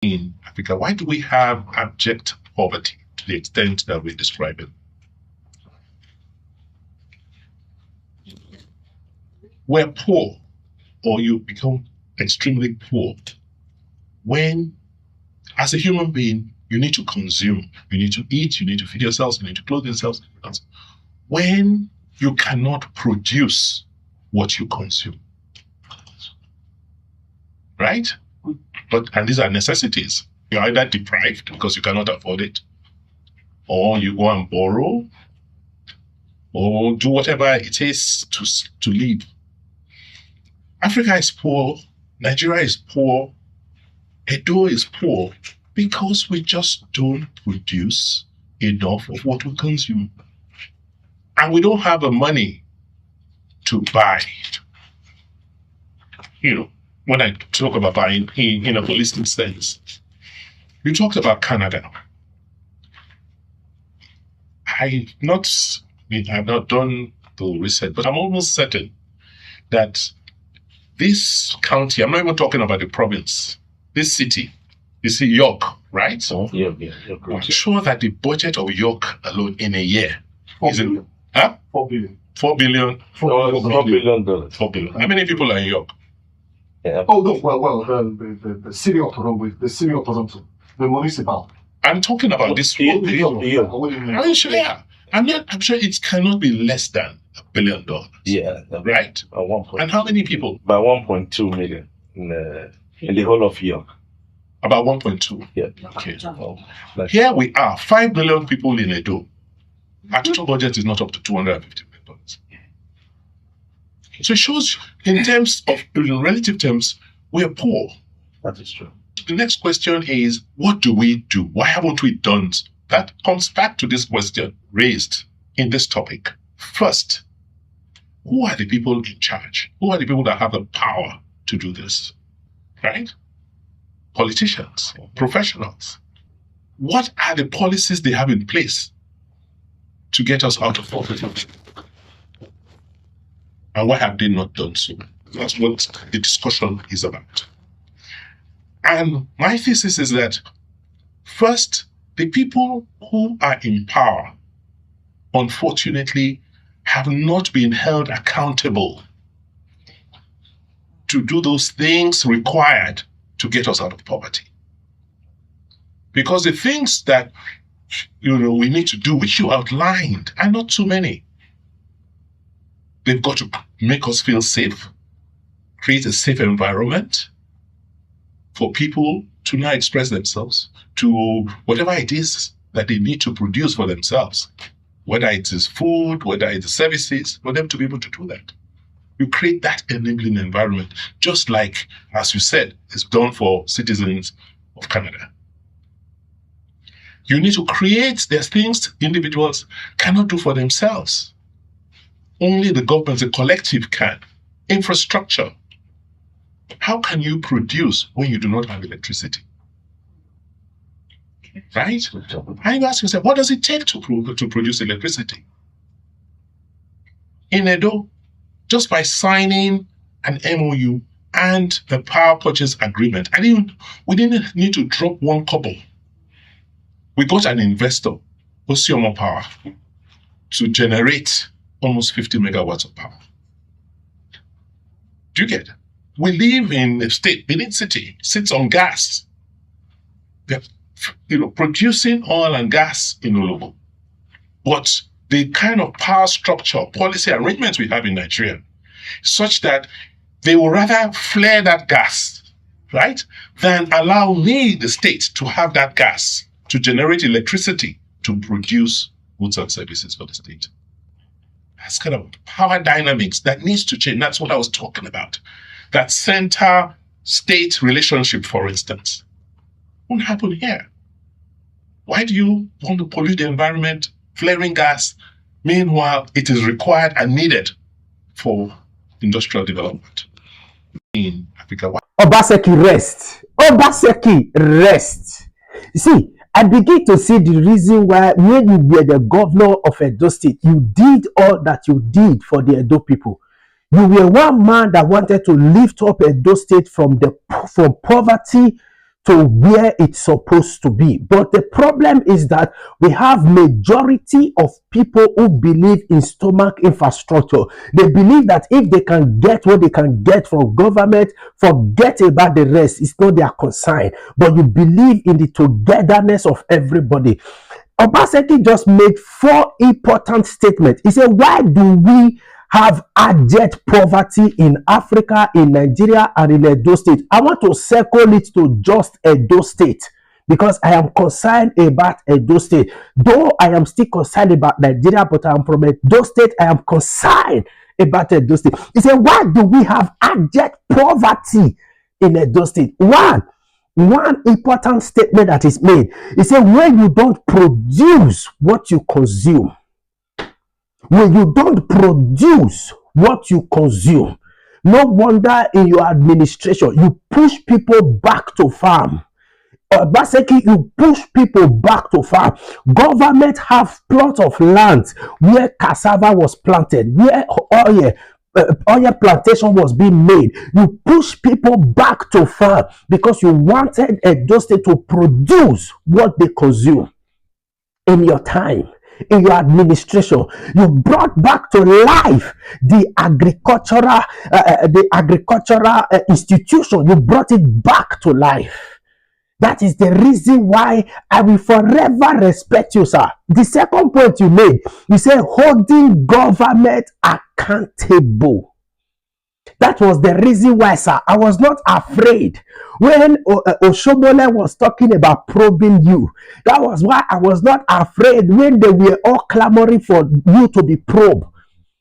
in Africa? Why do we have abject poverty to the extent that we describe it? We're poor, or you become extremely poor when, as a human being, you need to consume, you need to eat, you need to feed yourselves, you need to clothe yourselves. When you cannot produce what you consume, right? And these are necessities. You're either deprived because you cannot afford it, or you go and borrow, or do whatever it is to live. Africa is poor, Nigeria is poor, Edo is poor because we just don't produce enough of what we consume. And we don't have the money to buy. When I talk about buying in a holistic sense, you talked about Canada. I've not done the research, but I'm almost certain that this county, I'm not even talking about the province, this city, you see York, right? Yeah. I'm sure that the budget of York alone in a year $4 billion. Huh? $4 billion. $4 billion? $4 billion. $4 billion. How many people are in York? Yeah. Oh, no, well, the city of Toronto, the municipal. I'm talking about this $4 billion. Are you sure? Yeah. I'm sure it cannot be less than $1 billion. Yeah. Right? And how many people? About 1.2 million in the whole of York. About 1.2? Yeah. Okay. Here we are, 5 billion people in Edo. Our total budget is not up to $250 million. So it shows in relative terms, we are poor. That is true. The next question is, what do we do? Why haven't we done? That comes back to this question raised in this topic. First, who are the people in charge? Who are the people that have the power to do this? Right? Politicians, professionals. What are the policies they have in place to get us out of poverty? And why have they not done so? That's what the discussion is about. And my thesis is that, first, the people who are in power, unfortunately, have not been held accountable to do those things required to get us out of poverty. Because the things that we need to do, which you outlined, are not too many. They've got to make us feel safe, create a safe environment for people to now express themselves, to whatever it is that they need to produce for themselves, whether it is food, whether it is services, for them to be able to do that. You create that enabling environment, just like, as you said, it's done for citizens of Canada. You need to create, there's things individuals cannot do for themselves. Only the government, the collective can. Infrastructure. How can you produce when you do not have electricity? Right? And you ask yourself, what does it take to produce electricity? In Edo, just by signing an MOU and the power purchase agreement, we didn't need to drop one kobo. We got an investor, Osio Power, to generate almost 50 megawatts of power. Do you get it? We live in a state, Benin City, sits on gas. They're producing oil and gas in Olobo. But the kind of power structure, policy arrangements we have in Nigeria, such that they will rather flare that gas, right, than allow me, the state, to have that gas to generate electricity to produce goods and services for the state. That's kind of power dynamics that needs to change. That's what I was talking about. That center-state relationship, for instance, won't happen here. Why do you want to pollute the environment, flaring gas? Meanwhile, it is required and needed for industrial development in Africa. Obaseki rest. Obaseki rest. You see, I begin to see the reason why when you were the governor of Edo State, you did all that you did for the Edo people. You were one man that wanted to lift up Edo State from poverty to where it's supposed to be. But the problem is that we have majority of people who believe in stomach infrastructure. They believe that if they can get what they can get from government, forget about the rest. It's not their concern. But you believe in the togetherness of everybody. Obaseki just made 4 important statements. He said, why do we have abject poverty in Africa, in Nigeria, and in Edo State? I want to circle it to just Edo State because I am concerned about Edo State. Though I am still concerned about Nigeria, but I am from Edo State, I am concerned about Edo State. He said, why do we have abject poverty in Edo State? One important statement that is made. He said, when you don't produce what you consume, when you don't produce what you consume, no wonder in your administration you push people back to farm. Basically, you push people back to farm. Government have plots of land where cassava was planted, where oil plantation was being made. You push people back to farm because you wanted Edo State to produce what they consume. In your time, in your administration, you brought back to life the agricultural institution. You brought it back to life. That is the reason why I will forever respect you, sir. The second point you made, you said holding government accountable. That was the reason why, sir, I was not afraid when Oshomole was talking about probing you. That was why I was not afraid when they were all clamoring for you to be probed.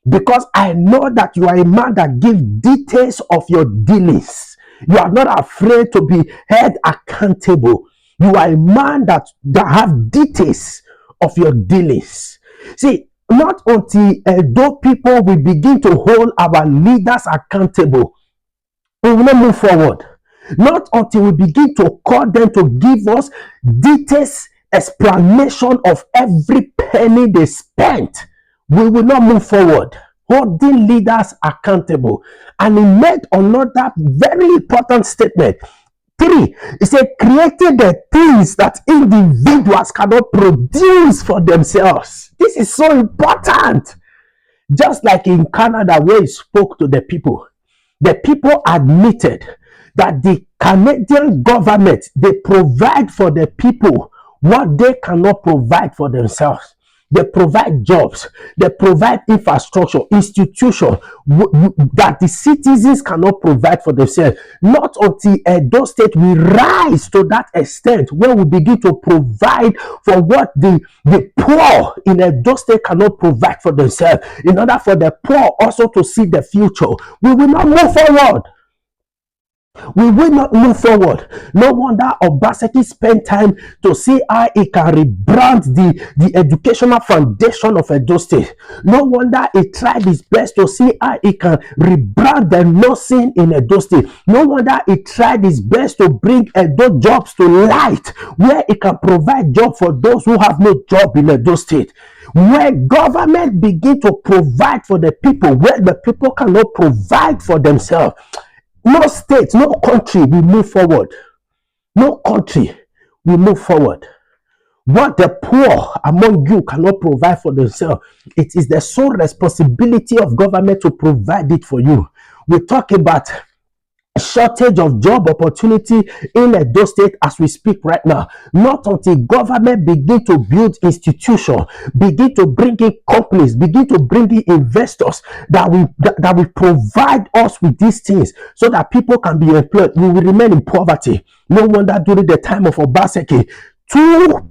Because I know that you are a man that gives details of your dealings. You are not afraid to be held accountable. You are a man that have details of your dealings. See, not until Edo people will begin to hold our leaders accountable, we will not move forward. Not until we begin to call them to give us details, explanation of every penny they spent, we will not move forward. Holding leaders accountable. And he made another very important statement. 3, he said, creating the things that individuals cannot produce for themselves. This is so important. Just like in Canada, where he spoke to the people admitted that the Canadian government, they provide for the people what they cannot provide for themselves. They provide jobs, they provide infrastructure, institution that the citizens cannot provide for themselves. Not until Edo State will rise to that extent when we begin to provide for what the poor in Edo State cannot provide for themselves. In order for the poor also to see the future, we will not move forward. We will not move forward. No wonder Obaseki spent time to see how he can rebrand the educational foundation of Edo State. No wonder he tried his best to see how he can rebrand the nursing in Edo State. No wonder he tried his best to bring Edo jobs to light, where he can provide job for those who have no job in Edo State. Where government begin to provide for the people, where the people cannot provide for themselves, no state, no country will move forward. No country will move forward. What the poor among you cannot provide for themselves, it is the sole responsibility of government to provide it for you. We talk about shortage of job opportunity in Edo State as we speak right now. Not until government begin to build institutions, begin to bring in companies, begin to bring in investors that will provide us with these things so that people can be employed, we will remain in poverty. No wonder during the time of Obaseki, 2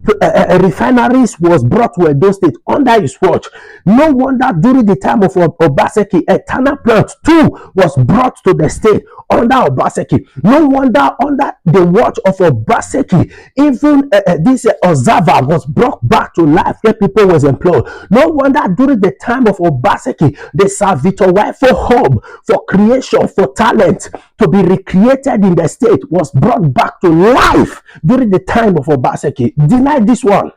refineries was brought to Edo State under his watch. No wonder during the time of Obaseki, a Tana plant 2 was brought to the state under Obaseki. No wonder under the watch of Obaseki, even this Ozava was brought back to life where people was employed. No wonder during the time of Obaseki, the Savito Wifo Hub for creation, for talent to be recreated in the state was brought back to life during the time of Obaseki. Deny this one.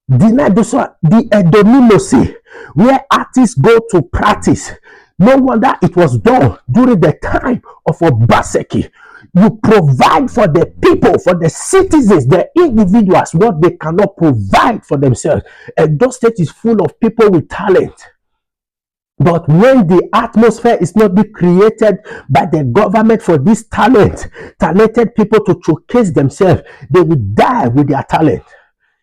Deny this one. The Edominosi, where artists go to practice. No wonder it was done during the time of Obaseki. You provide for the people, for the citizens, the individuals, what they cannot provide for themselves. Edo State is full of people with talent. But when the atmosphere is not being created by the government for this talented people to showcase themselves, they will die with their talent.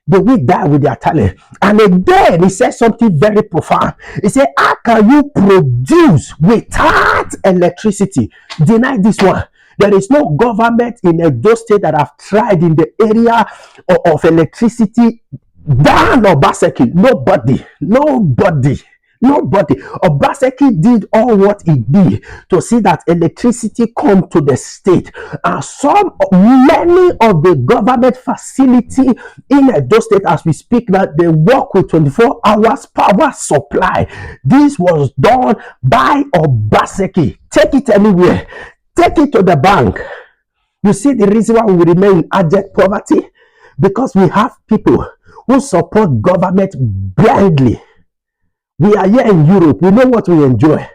They will die with their talent. And again, he says something very profound. He said, how can you produce without electricity? Deny this one. There is no government in Edo State that have tried in the area of electricity than Obaseki. Nobody. Obaseki did all what he did to see that electricity come to the state. And many of the government facility in Edo State, as we speak now, they work with 24 hours power supply. This was done by Obaseki. Take it anywhere. Take it to the bank. You see the reason why we remain in abject poverty? Because we have people who support government blindly. We are here in Europe. We know what we enjoy.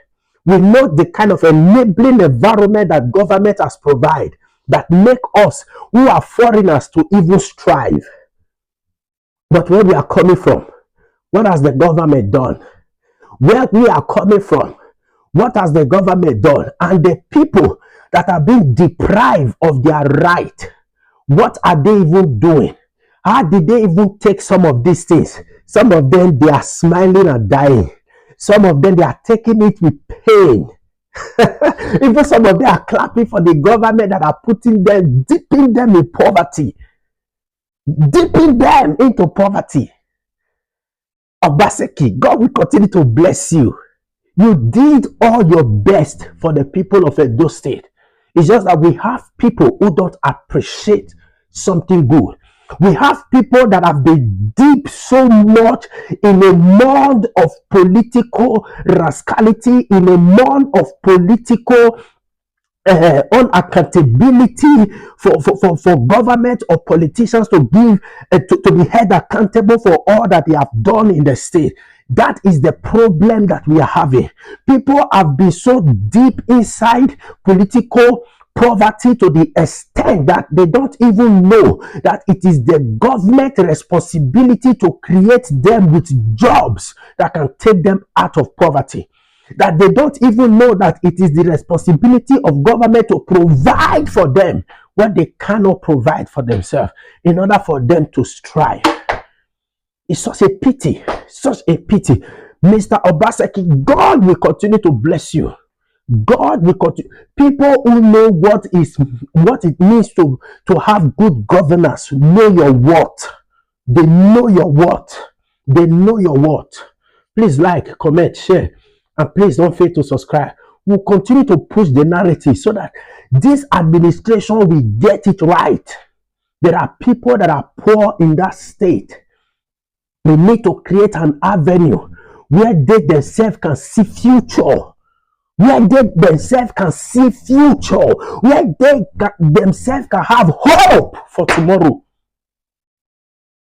We know the kind of enabling environment that government has provided that make us who are foreigners to even strive. But where we are coming from, what has the government done? Where we are coming from, what has the government done? And the people that are being deprived of their right, what are they even doing? How did they even take some of these things? Some of them, they are smiling and dying. Some of them, they are taking it with pain. Even some of them are clapping for the government that are putting them, dipping them in poverty. Dipping them into poverty. Obaseki, God will continue to bless you. You did all your best for the people of Edo State. It's just that we have people who don't appreciate something good. We have people that have been deep so much in a mode of political rascality, in a mode of political unaccountability for government or politicians to give to be held accountable for all that they have done in the state. That is the problem that we are having. People have been so deep inside political poverty to the extent that they don't even know that it is the government responsibility to create them with jobs that can take them out of poverty. That they don't even know that it is the responsibility of government to provide for them what they cannot provide for themselves in order for them to strive. It's such a pity, Mr. Obaseki. God will continue to bless you. God will continue. People who know what it means to have good governance know your worth. They know your worth. They know your worth. Please like, comment, share, and please don't fail to subscribe. We'll continue to push the narrative so that this administration will get it right. There are people that are poor in that state. We need to create an avenue where they themselves can see future. Where they themselves can see future. Where they themselves can have hope for tomorrow.